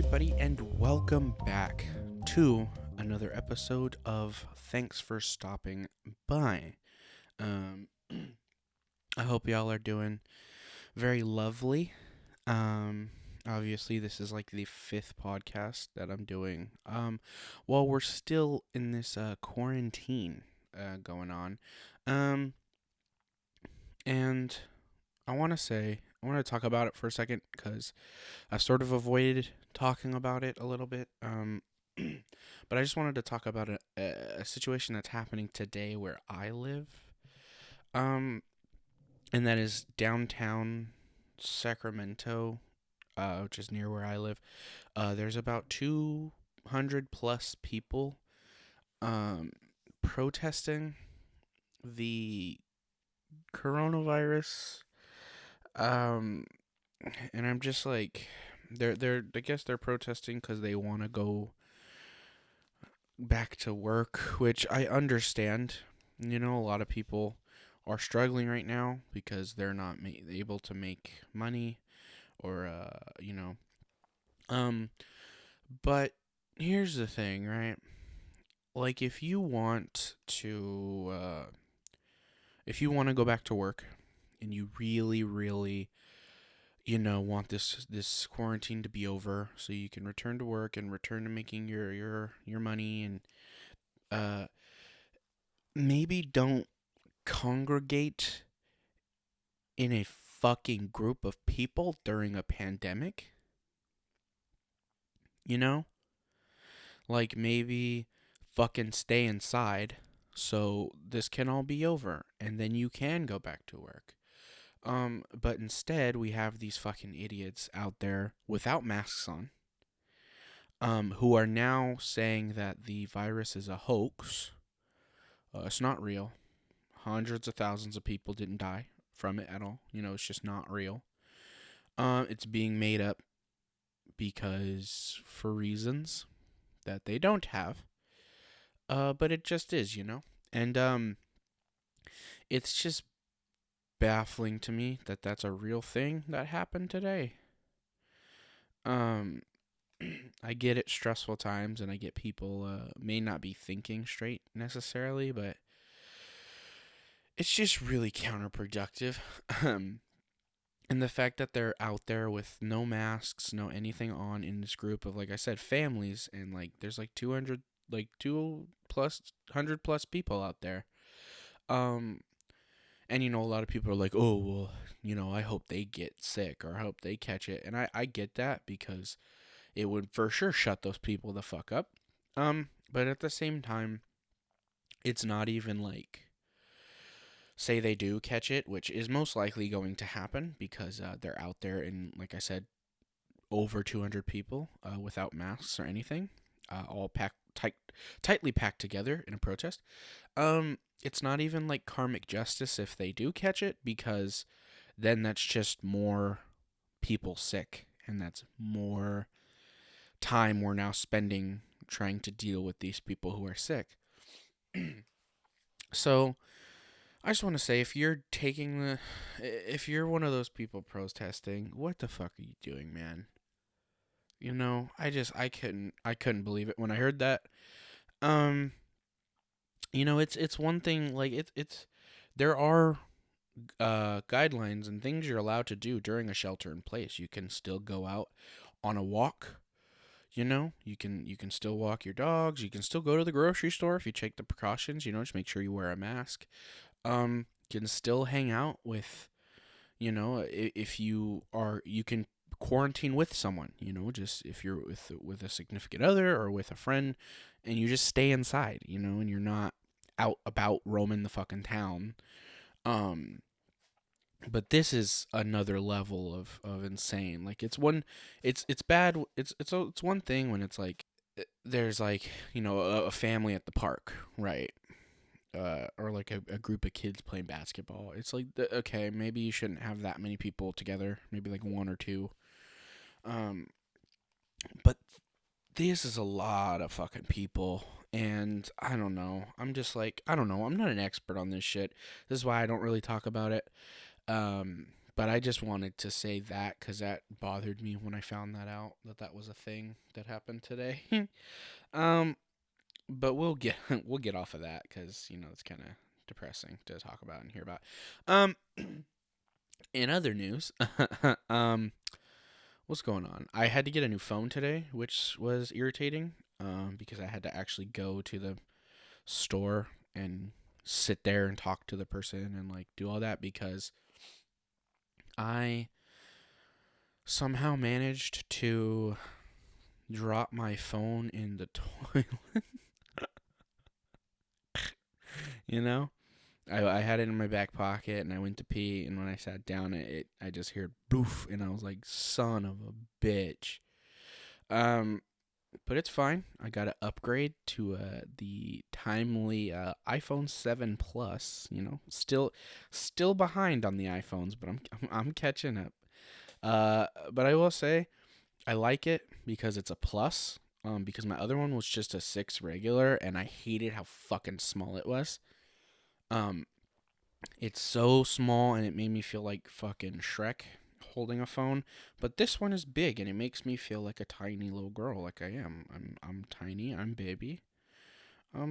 everybody, and welcome back to another episode of Thanks for Stopping By. Um, I hope y'all are doing very lovely. Um, Obviously, this is like the fifth podcast that I'm doing. While we're still in this quarantine going on, um, and I want to talk about it for a second because I've sort of avoided talking about it a little bit. But I just wanted to talk about a situation that's happening today where I live. Um, and that is downtown Sacramento, which is near where I live. There's about 200 plus people um, protesting the coronavirus. Um, and I'm just like, I guess they're protesting because they want to go back to work, which I understand. You know, a lot of people are struggling right now because they're not able to make money or um but here's the thing, right? Like if you want to go back to work and you really want this quarantine to be over so you can return to work and return to making your money and uh maybe don't congregate in a fucking group of people during a pandemic, you know? Like maybe fucking stay inside so this can all be over and then you can go back to work. But instead we have these fucking idiots out there without masks on, who are now saying that the virus is a hoax. It's not real. Hundreds of thousands of people didn't die from it at all. You know, it's just not real. It's being made up because for reasons that they don't have. But it just is, you know? And it's just baffling to me that that's a real thing that happened today. Um I get it, stressful times, and I get people may not be thinking straight necessarily, but it's just really counterproductive. Um And the fact that they're out there with no masks, no anything on in this group of, like I said, families, and like there's like 200, like 100 plus people out there. Um, and a lot of people are like, oh, well, I hope they get sick or I hope they catch it. And I get that because it would for sure shut those people the fuck up. But at the same time, it's not even like, say they do catch it, which is most likely going to happen because they're out there and, like I said, over 200 people without masks or anything, all tightly packed together in a protest. It's not even like karmic justice if they do catch it, because then that's just more people sick, and that's more time we're now spending trying to deal with these people who are sick. So I just want to say, if you're one of those people protesting, what the fuck are you doing, man? I couldn't believe it when I heard that. Um, it's one thing, like it's there are guidelines and things you're allowed to do during a shelter in place. You can still go out on a walk. You can still walk your dogs. You can still go to the grocery store if you take the precautions. Just make sure you wear a mask. You can still hang out with, if you can quarantine with someone, just if you're with a significant other or with a friend, and you just stay inside, and you're not out about roaming the fucking town. Um, but this is another level of insane. Like it's bad. It's one thing when it's like there's like a family at the park, right? Or like a group of kids playing basketball. It's like, okay, maybe you shouldn't have that many people together. Maybe like one or two. Um, but this is a lot of fucking people. And I don't know. I'm just like, I don't know. I'm not an expert on this shit. This is why I don't really talk about it. Um, But I just wanted to say that because that bothered me when I found that out, that was a thing that happened today. um, but we'll get off of that because it's kind of depressing to talk about and hear about. Um, in other news, um, what's going on? I had to get a new phone today, which was irritating. Because I had to actually go to the store and sit there and talk to the person and like do all that because I somehow managed to drop my phone in the toilet. you know, I had it in my back pocket and I went to pee, and when I sat down, I just heard boof, and I was like, son of a bitch. Um, but it's fine. I got to upgrade to the timely iPhone 7 Plus. Still behind on the iPhones, but I'm catching up. But I will say I like it because it's a plus. Because my other one was just a 6 regular, and I hated how fucking small it was. Um, it's so small, and it made me feel like fucking Shrek holding a phone. But this one is big, and it makes me feel like a tiny little girl, like I am. I'm tiny. I'm baby.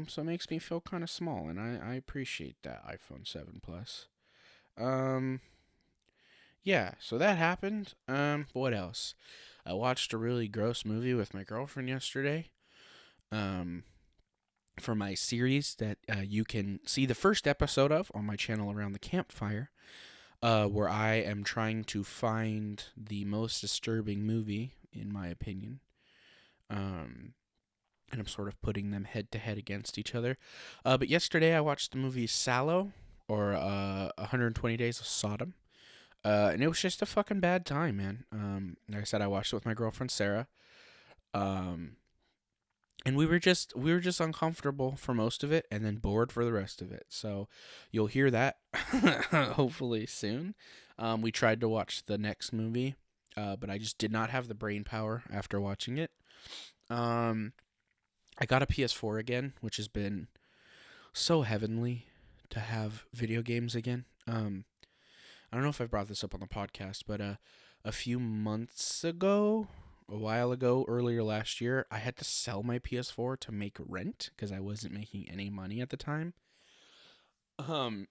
So it makes me feel kind of small, and I appreciate that iPhone 7 Plus. Um, yeah. So that happened. What else? I watched a really gross movie with my girlfriend yesterday. Um, for my series that you can see the first episode of on my channel Around the Campfire, where I am trying to find the most disturbing movie, in my opinion. And I'm sort of putting them head to head against each other. But yesterday I watched the movie Sallow, or 120 Days of Sodom. And it was just a fucking bad time, man. Like I said, I watched it with my girlfriend Sarah. Um, and we were just uncomfortable for most of it, and then bored for the rest of it. So you'll hear that hopefully soon. We tried to watch the next movie, but I just did not have the brain power after watching it. Um, I got a PS4 again, which has been so heavenly to have video games again. I don't know if I brought this up on the podcast, but a few months ago, a while ago, earlier last year, I had to sell my PS4 to make rent because I wasn't making any money at the time. Um,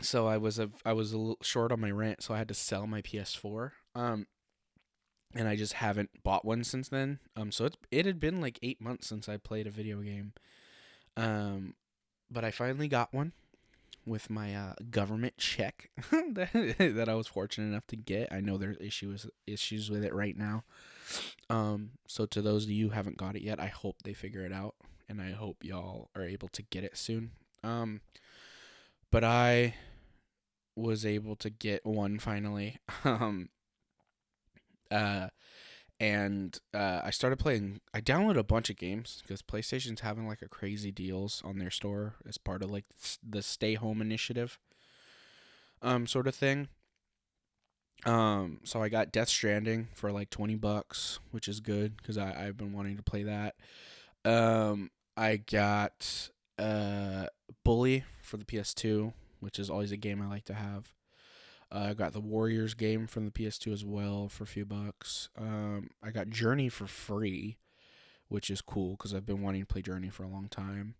so I was a little short on my rent, so I had to sell my PS4. And I just haven't bought one since then. So it had been like 8 months since I played a video game. Um, but I finally got one with my government check that I was fortunate enough to get. I know there's issues with it right now. So to those of you who haven't got it yet, I hope they figure it out, and I hope y'all are able to get it soon. But I was able to get one finally. Uh, and I started playing. I downloaded a bunch of games because PlayStation's having like a crazy deals on their store as part of like the stay home initiative, sort of thing. So I got Death Stranding for like $20, which is good because I've been wanting to play that. I got Bully for the PS2, which is always a game I like to have. I got the Warriors game from the PS2 as well for a few bucks. I got Journey for free, which is cool because I've been wanting to play Journey for a long time.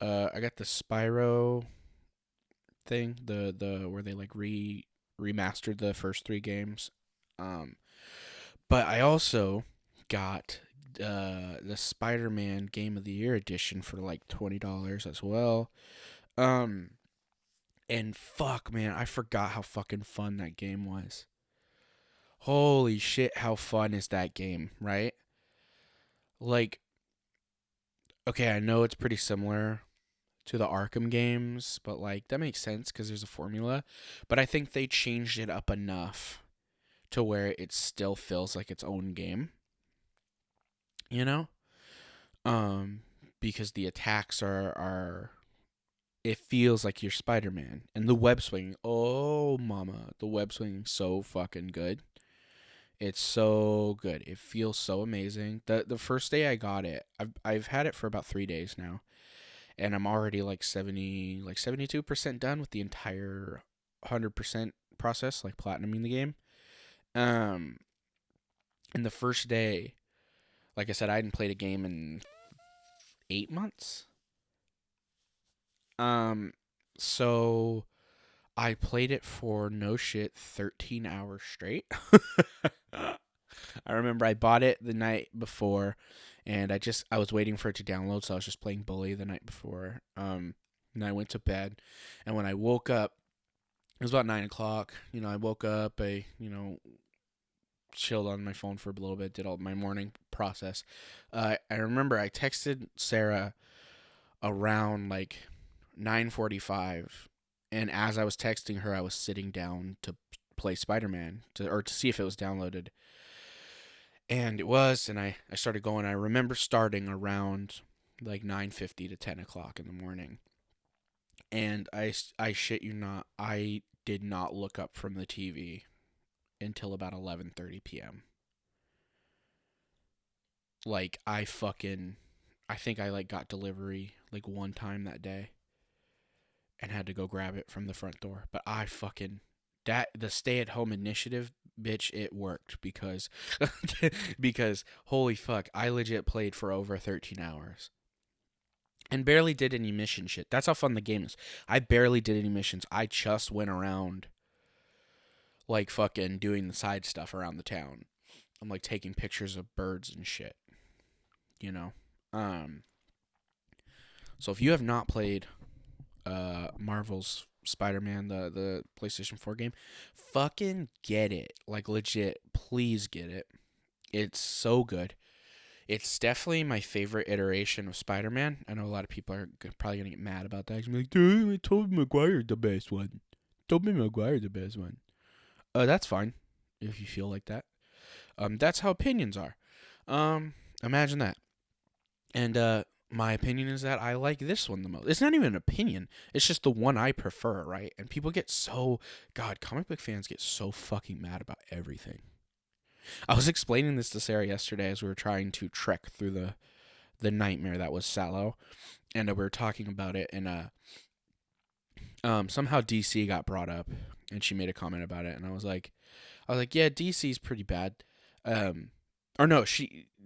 I got the Spyro thing, the where they like remastered the first 3 games. Um, but I also got the Spiderman Game of the Year edition for like $20 as well. And fuck, man, I forgot how fucking fun that game was. Holy shit, how fun is that game, right? Like, okay, I know it's pretty similar to the Arkham games, but like that makes sense because there's a formula. But I think they changed it up enough to where it still feels like its own game, you know? Um, because the attacks are it feels like you're Spider-Man. And the web swinging, oh mama, the web swinging so fucking good. It's so good. It feels so amazing. The first day I got it, I've had it for about 3 days now, and I'm already like 72% done with the entire 100% process, like platinuming the game. Um, and the first day, like I said, I hadn't played a game in 8 months. Um, so I played it for no shit 13 hours straight. I remember I bought it the night before, and I was waiting for it to download, so I was just playing Bully the night before. And I went to bed, and when I woke up, it was about 9 o'clock. I woke up, chilled on my phone for a little bit, did all my morning process. I remember I texted Sarah around like 9:45, and as I was texting her, I was sitting down to play Spiderman to see if it was downloaded. And it was, and I started going. I remember starting around like 9:50 to 10 o'clock in the morning. And I shit you not, I did not look up from the TV until about 11:30 p.m. Like, I think I like got delivery like one time that day and had to go grab it from the front door. But the stay-at-home initiative, bitch, it worked because because holy fuck, I legit played for over 13 hours and barely did any mission shit. That's how fun the game is. I barely did any missions. I just went around like fucking doing the side stuff around the town. I'm like taking pictures of birds and shit, you know. Um so if you have not played Marvel's Spider-Man, the PlayStation 4 game, fucking get it. Like, legit, please get it. It's so good. It's definitely my favorite iteration of Spider-Man. I know a lot of people are probably going to get mad about that. It's like, dude, Tobey Maguire's the best one. Tobey Maguire's the best one. That's fine if you feel like that. That's how opinions are. Imagine that. And my opinion is that I like this one the most. It's not even an opinion. It's just the one I prefer, right? And people get comic book fans get so fucking mad about everything. I was explaining this to Sarah yesterday as we were trying to trek through the nightmare that was Sallow, and we were talking about it, and somehow DC got brought up, and she made a comment about it, and I was like, yeah, DC's pretty bad. Or no,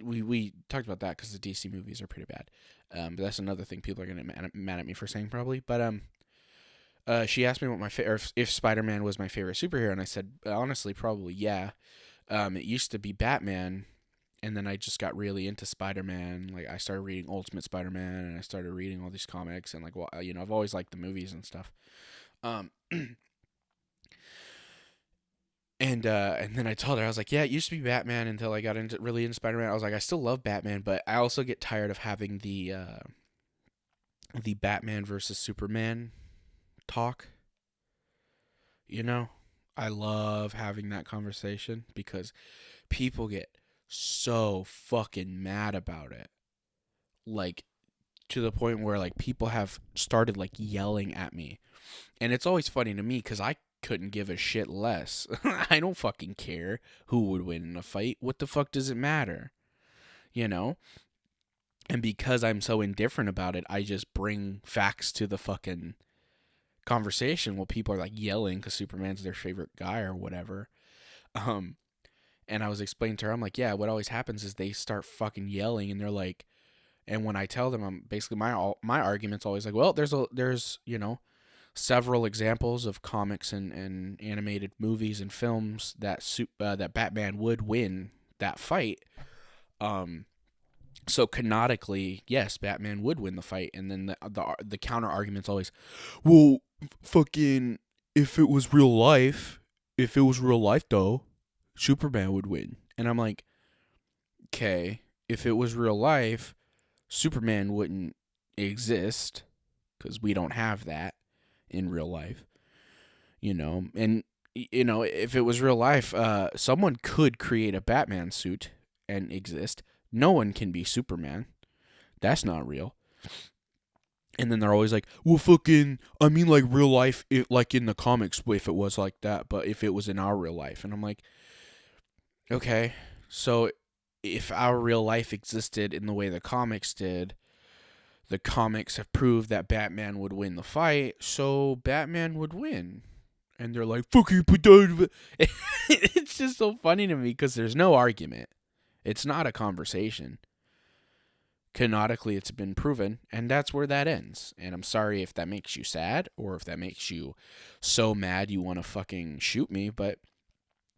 we talked about that because the DC movies are pretty bad. But that's another thing people are gonna get mad at me for saying probably. But she asked me what if Spider-Man was my favorite superhero, and I said honestly probably yeah. It used to be Batman, and then I just got really into Spider-Man. Like, I started reading Ultimate Spider-Man, and I started reading all these comics, and like, well, I've always liked the movies and stuff. And then I told her, I was like, yeah, it used to be Batman until I got really into Spider-Man. I was like, I still love Batman, but I also get tired of having the Batman versus Superman talk. I love having that conversation because people get so fucking mad about it. Like, to the point where like people have started like yelling at me. And it's always funny to me because I couldn't give a shit less. I don't fucking care who would win in a fight. What the fuck does it matter? And because I'm so indifferent about it, I just bring facts to the fucking conversation while people are like yelling because Superman's their favorite guy or whatever. And I was explaining to her, I'm like, yeah, what always happens is they start fucking yelling, and they're like, and when I tell them, I'm basically my argument's always like, well, there's several examples of comics and animated movies and films that that Batman would win that fight. So canonically, yes, Batman would win the fight, and then the counter argument's always, well, fucking, if it was real life though, Superman would win. And I'm like, okay, if it was real life, Superman wouldn't exist because we don't have that in real life, and if it was real life, someone could create a Batman suit and exist. No one can be Superman. That's not real. And then they're always like, well, fucking, I mean, like, real life, like in the comics, if it was like that, but if it was in our real life. And I'm like, okay, so if our real life existed in the way the comics did, the comics have proved that Batman would win the fight, so Batman would win. And they're like, fucking put that. It's just so funny to me because there's no argument. It's not a conversation. Canonically, it's been proven, and that's where that ends. And I'm sorry if that makes you sad or if that makes you so mad you want to fucking shoot me, but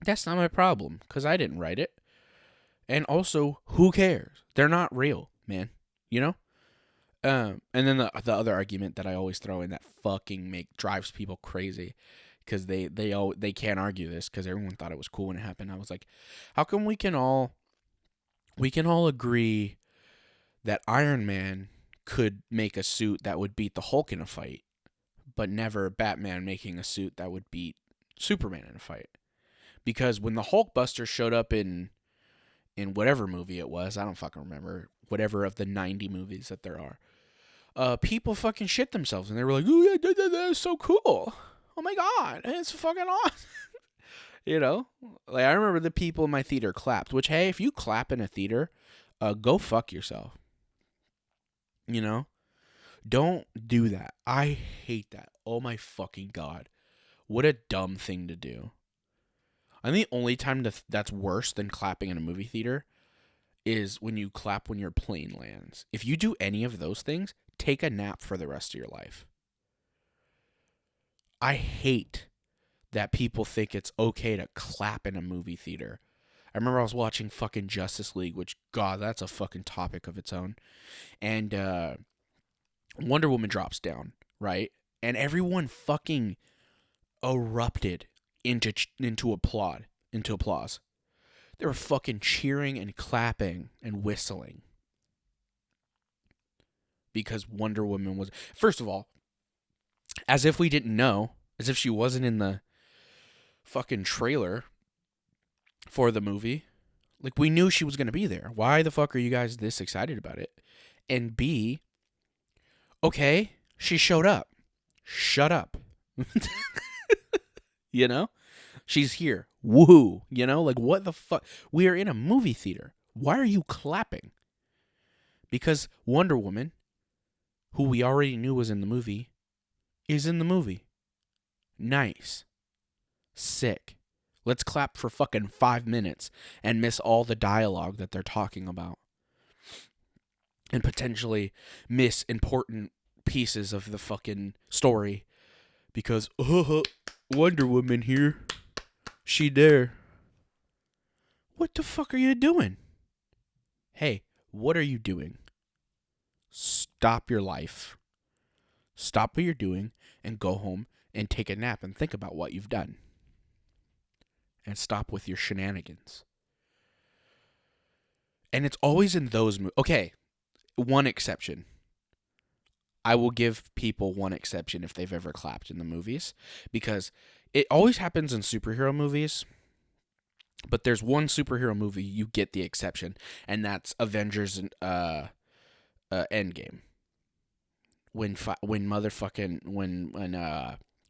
that's not my problem because I didn't write it. And also, who cares? They're not real, man. You know? And then the other argument that I always throw in that fucking drives people crazy because they can't argue this because everyone thought it was cool when it happened. I was like, how come we can all agree that Iron Man could make a suit that would beat the Hulk in a fight, but never Batman making a suit that would beat Superman in a fight? Because when the Hulkbuster showed up in whatever movie it was, I don't fucking remember, whatever of the 90 movies that there are, people fucking shit themselves, and they were like, "Oh yeah, that's so cool! Oh my god, it's fucking awesome!" You know, like I remember the people in my theater clapped. Which, hey, if you clap in a theater, go fuck yourself. You know, don't do that. I hate that. Oh my fucking god, what a dumb thing to do. I think the only time that's worse than clapping in a movie theater is when you clap when your plane lands. If you do any of those things, take a nap for the rest of your life. I hate that people think it's okay to clap in a movie theater. I remember I was watching fucking Justice League, which, God, that's a fucking topic of its own. And Wonder Woman drops down, right? And everyone fucking erupted into applause. They were fucking cheering and clapping and whistling because Wonder Woman was, first of all, as if we didn't know, as if she wasn't in the fucking trailer for the movie. Like, we knew she was going to be there. Why the fuck are you guys this excited about it? And B, okay, she showed up. Shut up. You know? She's here. Woohoo. You know? Like, what the fuck? We are in a movie theater. Why are you clapping? Because Wonder Woman, who we already knew was in the movie, is in the movie. Nice. Sick. Let's clap for fucking 5 minutes and miss all the dialogue that they're talking about. And potentially miss important pieces of the fucking story. Because, Wonder Woman here. She there. What the fuck are you doing? Hey, what are you doing? Stop your life. Stop what you're doing and go home and take a nap and think about what you've done. And stop with your shenanigans. And it's always in those movies. Okay, one exception. I will give people one exception if they've ever clapped in the movies. Because it always happens in superhero movies. But there's one superhero movie you get the exception. And that's Avengers and Endgame. When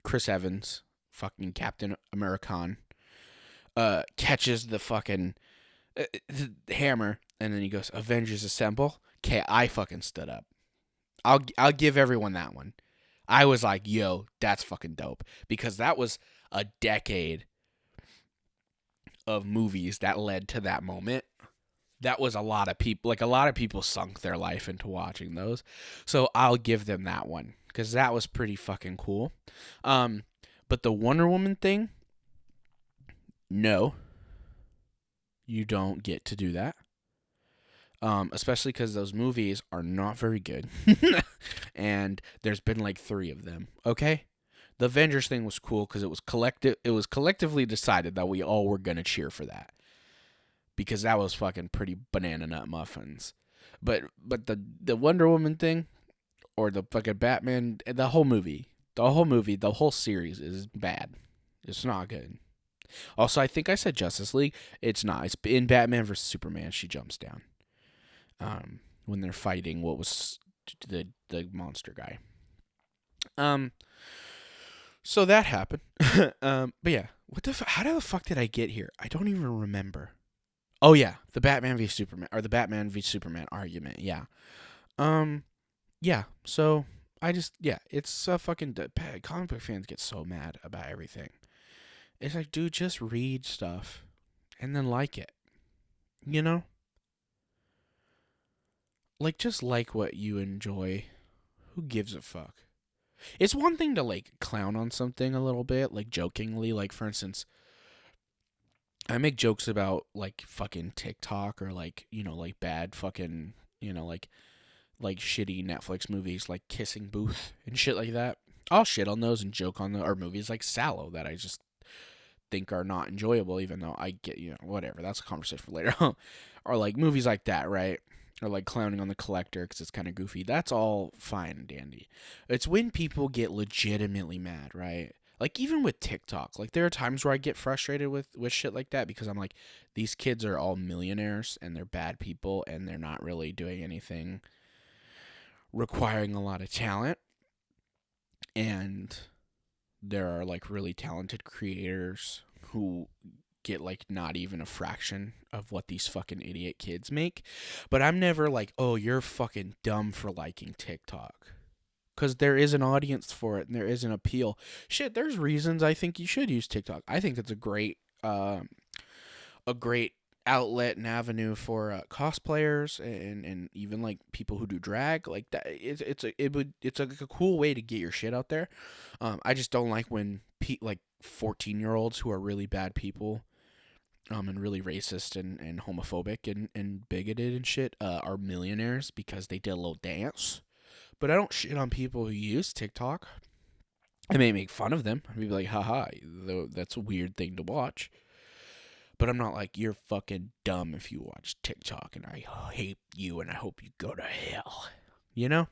Chris Evans, fucking Captain American, catches the fucking hammer, and then he goes, "Avengers assemble." Okay, I fucking stood up. I'll give everyone that one. I was like, yo, that's fucking dope, because that was a decade of movies that led to that moment. That was a lot of people. Like, a lot of people sunk their life into watching those. So I'll give them that one, because that was pretty fucking cool. But the Wonder Woman thing, no. You don't get to do that. Especially because those movies are not very good. And there's been like 3 of them. Okay? The Avengers thing was cool because it was collectively decided that we all were gonna cheer for that. Because that was fucking pretty banana nut muffins. But the Wonder Woman thing, or the fucking Batman, the whole series is bad. It's not good. Also, I think I said Justice League. It's not. It's in Batman vs. Superman. She jumps down. When they're fighting what was the monster guy. So that happened. But yeah, how the fuck did I get here? I don't even remember. Oh yeah, the Batman v Superman, or the Batman v Superman argument. Yeah. Yeah. So it's fucking comic book fans get so mad about everything. It's like, dude, just read stuff and then like it. You know? Like, just like what you enjoy. Who gives a fuck? It's one thing to, like, clown on something a little bit, like, jokingly. Like, for instance, I make jokes about, like, fucking TikTok or, like, like, bad fucking, like shitty Netflix movies like Kissing Booth and shit like that. I'll shit on those and joke on or movies like Sallow that I just think are not enjoyable, even though I get, whatever. That's a conversation for later. Or like movies like that, right? Or like clowning on the collector because it's kind of goofy. That's all fine and dandy. It's when people get legitimately mad, right? Like even with TikTok, like there are times where I get frustrated with shit like that because I'm like, these kids are all millionaires and they're bad people and they're not really doing anything requiring a lot of talent, and there are like really talented creators who get like not even a fraction of what these fucking idiot kids make. But I'm never like, oh, you're fucking dumb for liking TikTok, because there is an audience for it and there is an appeal. Shit, there's reasons I think you should use TikTok. I think it's a great outlet and avenue for cosplayers and even like people who do drag like that. It's a cool way to get your shit out there. I just don't like when like 14-year-olds who are really bad people and really racist and homophobic and bigoted and shit are millionaires because they did a little dance. But I don't shit on people who use TikTok. I may make fun of them. I'd be like, haha, that's a weird thing to watch. But I'm not like, you're fucking dumb if you watch TikTok and I hate you and I hope you go to hell. You know?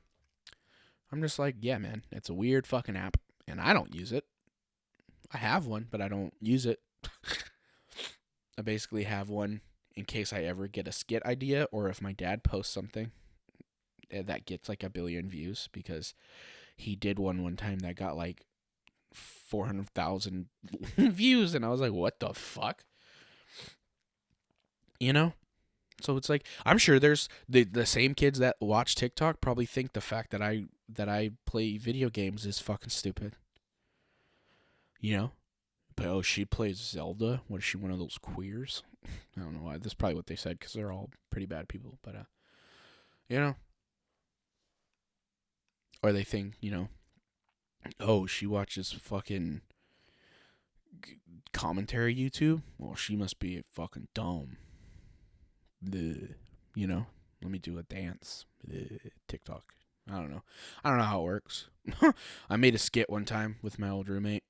I'm just like, yeah, man, it's a weird fucking app and I don't use it. I have one, but I don't use it. I basically have one in case I ever get a skit idea or if my dad posts something that gets like 1 billion views, because he did one time that got like 400,000 views and I was like, what the fuck? You know? So it's like, I'm sure there's the same kids that watch TikTok probably think the fact that I play video games is fucking stupid. You know? But oh, she plays Zelda. What is she, one of those queers? I don't know why. That's probably what they said because they're all pretty bad people. But you know, or they think, oh, she watches fucking commentary YouTube. Well, she must be fucking dumb. Bleh. You know, let me do a dance. Bleh. TikTok. I don't know. I don't know how it works. I made a skit one time with my old roommate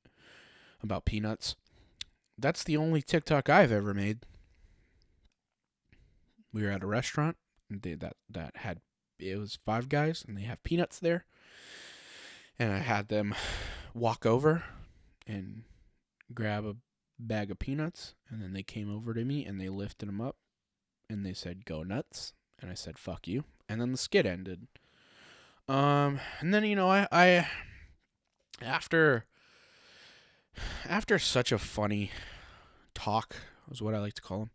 about peanuts. That's the only TikTok I've ever made. We were at a restaurant and that had, it was Five Guys and they have peanuts there. And I had them walk over and grab a bag of peanuts, and then they came over to me and they lifted them up and they said, "Go nuts." And I said, "Fuck you." And then the skit ended. And then I after such a funny talk is what I like to call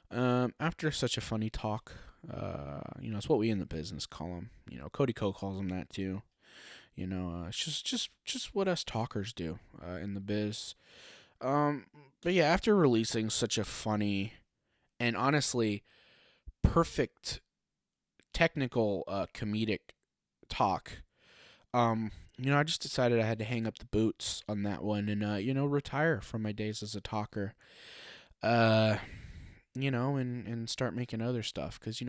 them. After such a funny talk, it's what we in the business call them. Cody Co calls them that too. It's just what us talkers do in the biz. But yeah, after releasing such a funny and honestly perfect technical comedic talk, I just decided I had to hang up the boots on that one and retire from my days as a talker. And start making other stuff because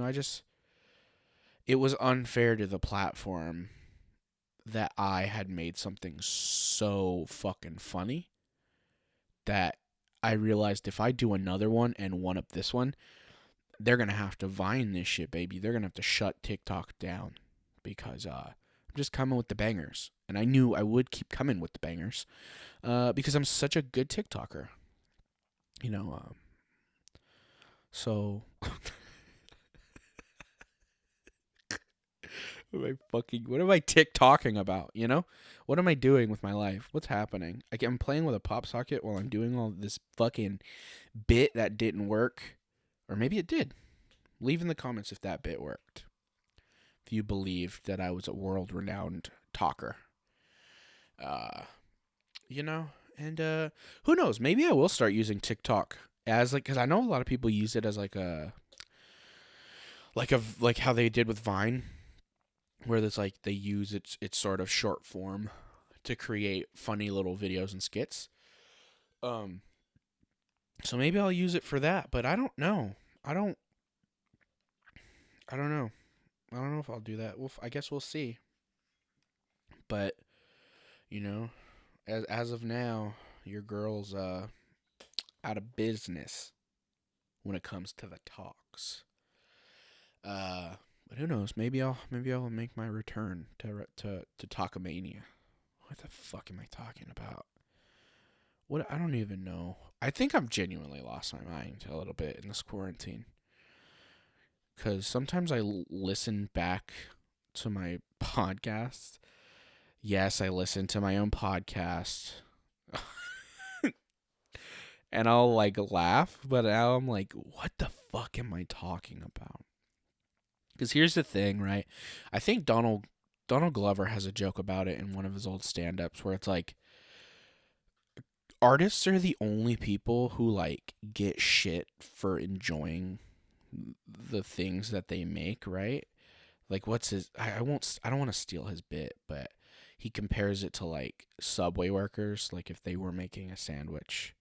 it was unfair to the platform that I had made something so fucking funny that I realized if I do another one and one up this one, they're going to have to Vine this shit, baby. They're going to have to shut TikTok down because I'm just coming with the bangers. And I knew I would keep coming with the bangers because I'm such a good TikToker. So... what am I TikToking about, What am I doing with my life? What's happening? I'm playing with a pop socket while I'm doing all this fucking bit that didn't work. Or maybe it did. Leave in the comments if that bit worked. If you believed that I was a world-renowned talker. And who knows? Maybe I will start using TikTok as like, because I know a lot of people use it as like how they did with Vine, where it's like they use its sort of short form to create funny little videos and skits. Um, so maybe I'll use it for that, but I don't know. I don't. I don't know. I don't know if I'll do that. I guess we'll see. But you know, as of now, your girl's out of business when it comes to the talks. But who knows? Maybe I'll make my return to Talkomania. What the fuck am I talking about? What, I don't even know. I think I've genuinely lost my mind a little bit in this quarantine. Because sometimes I listen back to my podcast. Yes, I listen to my own podcast. And I'll like laugh, but now I'm like, what the fuck am I talking about? Because here's the thing, right? I think Donald Glover has a joke about it in one of his old stand-ups where it's like, artists are the only people who like get shit for enjoying the things that they make, right? Like what's his I don't want to steal his bit, but he compares it to like subway workers, like if they were making a sandwich,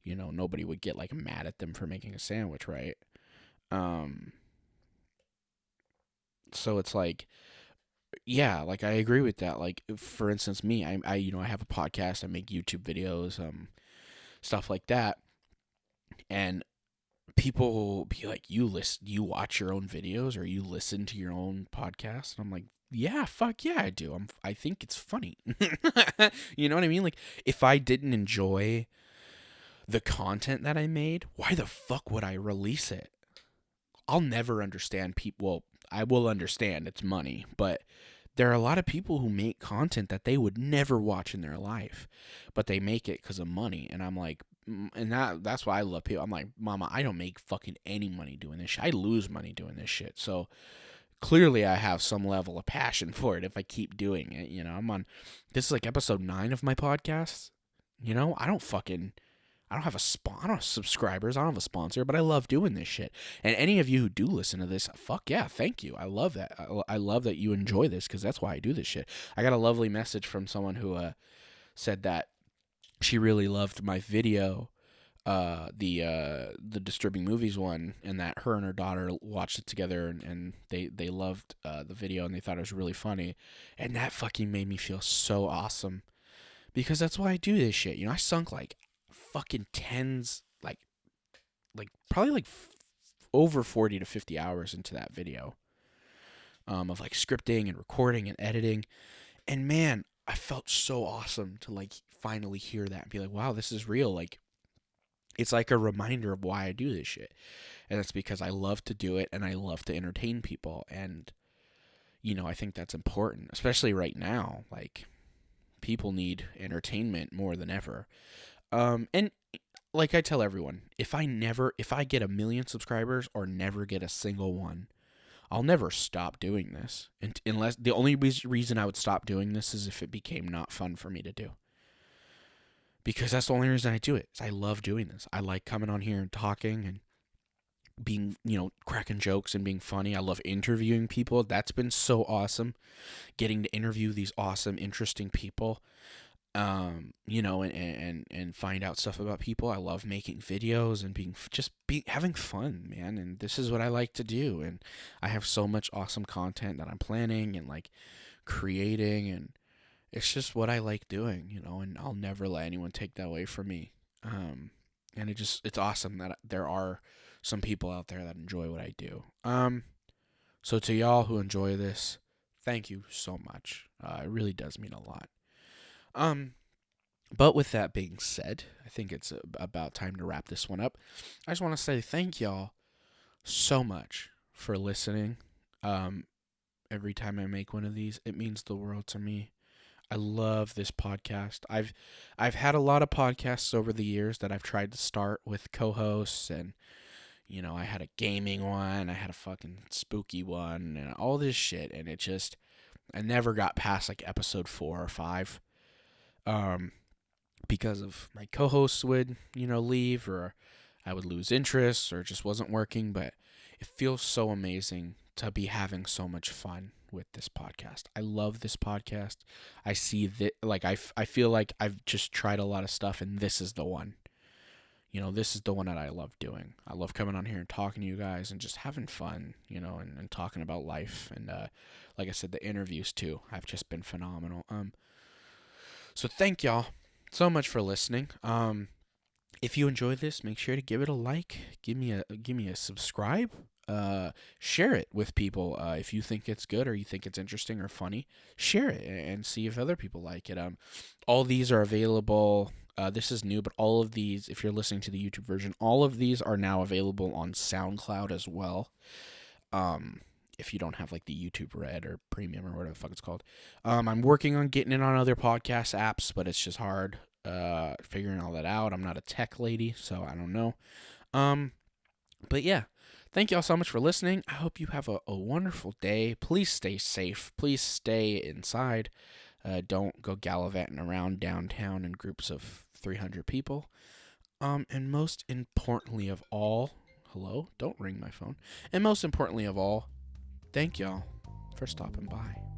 nobody would get like mad at them for making a sandwich, right? Um so it's like, yeah, like I agree with that. Like for instance, me, I have a podcast, I make YouTube videos, stuff like that. And people will be like, you watch your own videos or you listen to your own podcast? And I'm like, yeah, fuck yeah, I do. I think it's funny. You know what I mean? Like, if I didn't enjoy the content that I made, why the fuck would I release it? I'll never understand people. Well, I will understand it's money, but there are a lot of people who make content that they would never watch in their life, but they make it because of money. And I'm like, and that's why I love people. I'm like, mama, I don't make fucking any money doing this shit. I lose money doing this shit. So clearly I have some level of passion for it if I keep doing it. This is like episode 9 of my podcast. I don't have I don't have subscribers. I don't have a sponsor, but I love doing this shit. And any of you who do listen to this, fuck yeah, thank you. I love that. I love that you enjoy this because that's why I do this shit. I got a lovely message from someone who said that she really loved my video, the disturbing movies one, and that her and her daughter watched it together, and they loved the video and they thought it was really funny, and that fucking made me feel so awesome because that's why I do this shit. I sunk like fucking tens, like probably like over 40 to 50 hours into that video, of like scripting and recording and editing. And man, I felt so awesome to like finally hear that and be like, wow, this is real. Like, it's like a reminder of why I do this shit. And that's because I love to do it and I love to entertain people. And, I think that's important, especially right now. Like, people need entertainment more than ever. And like I tell everyone, if I get 1 million subscribers or never get a single one, I'll never stop doing this. Unless the only reason I would stop doing this is if it became not fun for me to do. Because that's the only reason I do it. Is I love doing this. I like coming on here and talking and being, cracking jokes and being funny. I love interviewing people. That's been so awesome. Getting to interview these awesome, interesting people. And find out stuff about people. I love making videos and having fun, man. And this is what I like to do. And I have so much awesome content that I'm planning and like creating, and it's just what I like doing, and I'll never let anyone take that away from me. And it's awesome that there are some people out there that enjoy what I do. So to y'all who enjoy this, thank you so much. It really does mean a lot. But with that being said, I think it's about time to wrap this one up. I just want to say thank y'all so much for listening. Every time I make one of these, it means the world to me. I love this podcast. I've had a lot of podcasts over the years that I've tried to start with co-hosts, and I had a gaming one, I had a fucking spooky one, and all this shit, and I never got past like episode 4 or 5. because of my co-hosts would, leave, or I would lose interest, or it just wasn't working. But it feels so amazing to be having so much fun with this podcast. I love this podcast. I see that, like, I feel like I've just tried a lot of stuff, and this is the one. This is the one that I love doing. I love coming on here and talking to you guys and just having fun, and talking about life. And like I said, the interviews too have just been phenomenal. So thank y'all so much for listening. If you enjoyed this, make sure to give it a like. Give me a subscribe. Share it with people. If you think it's good or you think it's interesting or funny, share it and see if other people like it. All these are available. This is new, but all of these, if you're listening to the YouTube version, all of these are now available on SoundCloud as well. If you don't have like the YouTube Red or Premium or whatever the fuck it's called. I'm working on getting it on other podcast apps, but it's just hard figuring all that out. I'm not a tech lady, so I don't know. But yeah, thank y'all so much for listening. I hope you have a wonderful day. Please stay safe. Please stay inside. Don't go gallivanting around downtown in groups of 300 people. And most importantly of all, hello, don't ring my phone. And most importantly of all, thank y'all for stopping by.